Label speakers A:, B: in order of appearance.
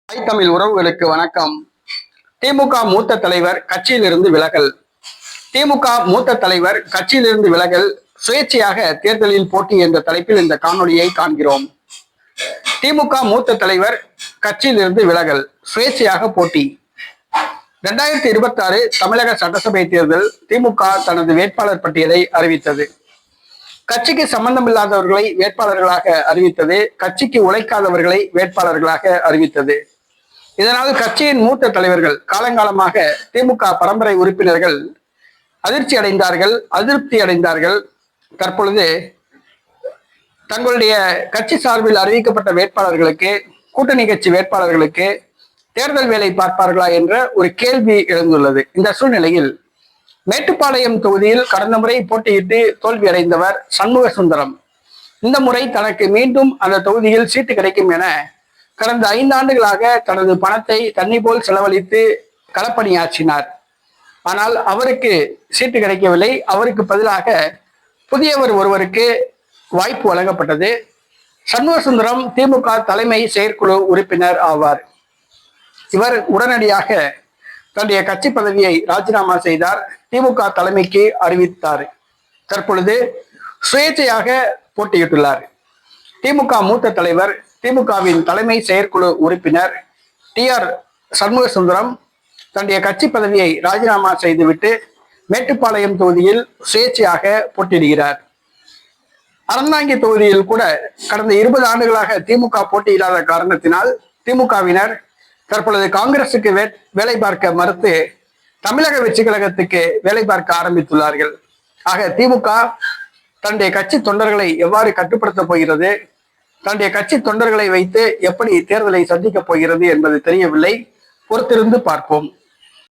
A: தமிழ் உறவுகளுக்கு வணக்கம். திமுக மூத்த தலைவர் கட்சியிலிருந்து விலகல். திமுக மூத்த தலைவர் கட்சியிலிருந்து விலகல், சுயேட்சையாக தேர்தலில் போட்டி என்ற தலைப்பில் இந்த காணொலியை காண்கிறோம். திமுக மூத்த தலைவர் கட்சியிலிருந்து விலகல், சுயேட்சையாக போட்டி. 2026 தமிழக சட்டசபை தேர்தல் திமுக தனது வேட்பாளர் பட்டியலை அறிவித்தது. கட்சிக்கு சம்பந்தமில்லாதவர்களை வேட்பாளர்களாக அறிவித்தது, கட்சிக்கு உழைக்காதவர்களை வேட்பாளர்களாக அறிவித்தது. இதனால் கட்சியின் மூத்த தலைவர்கள், காலங்காலமாக திமுக பரம்பரை உறுப்பினர்கள் அதிர்ச்சி அடைந்தார்கள், அதிருப்தி அடைந்தார்கள். தற்பொழுது தங்களுடைய கட்சி சார்பில் அறிவிக்கப்பட்ட வேட்பாளர்களுக்கு, கூட்டணி கட்சி வேட்பாளர்களுக்கு தேர்தல் வேலை பார்ப்பார்களா என்ற ஒரு கேள்வி எழுந்துள்ளது. இந்த சூழ்நிலையில் மேட்டுப்பாளையம் தொகுதியில் கடந்த முறை போட்டியிட்டு தோல்வி அடைந்தவர் சண்முக சுந்தரம் இந்த முறை தனக்கு மீண்டும் அந்த தொகுதியில் சீட்டு கிடைக்கும் என கடந்த 5 ஆண்டுகளாக தனது பணத்தை தண்ணி போல் செலவழித்து களப்பணியாற்றினார். ஆனால் அவருக்கு சீட்டு கிடைக்கவில்லை. அவருக்கு பதிலாக புதியவர் ஒருவருக்கு வாய்ப்பு வழங்கப்பட்டது. சண்முக சுந்தரம் திமுக தலைமை செயற்குழு உறுப்பினர் ஆவார். இவர் உடனடியாக தன்னுடைய கட்சி பதவியை ராஜினாமா செய்தார். திமுக தலைமைக்கு அறிவித்தார். தற்பொழுது சுயேட்சையாக போட்டியிட்டுள்ளார். திமுக மூத்த தலைவர், திமுகவின் தலைமை செயற்குழு உறுப்பினர் டி.ஆர். சண்முக சுந்தரம் தன்னுடைய கட்சி பதவியை ராஜினாமா செய்துவிட்டு மேட்டுப்பாளையம் தொகுதியில் சுயேட்சையாக போட்டியிடுகிறார். அறந்தாங்கி தொகுதியில் கூட கடந்த 20 ஆண்டுகளாக திமுக போட்டியிடாத காரணத்தினால் திமுகவினர் தற்பொழுது காங்கிரசுக்கு வேலை பார்க்க மறுத்து தமிழக வெற்றி கழகத்துக்கு வேலை பார்க்க ஆரம்பித்துள்ளார்கள். ஆக திமுக தன்னுடைய கட்சி தொண்டர்களை எவ்வாறு கட்டுப்படுத்தப் போகிறது, தன்னுடைய கட்சி தொண்டர்களை வைத்து எப்படி தேர்தலை சந்திக்கப் போகிறது என்பது தெரியவில்லை. பொறுத்திருந்து பார்ப்போம்.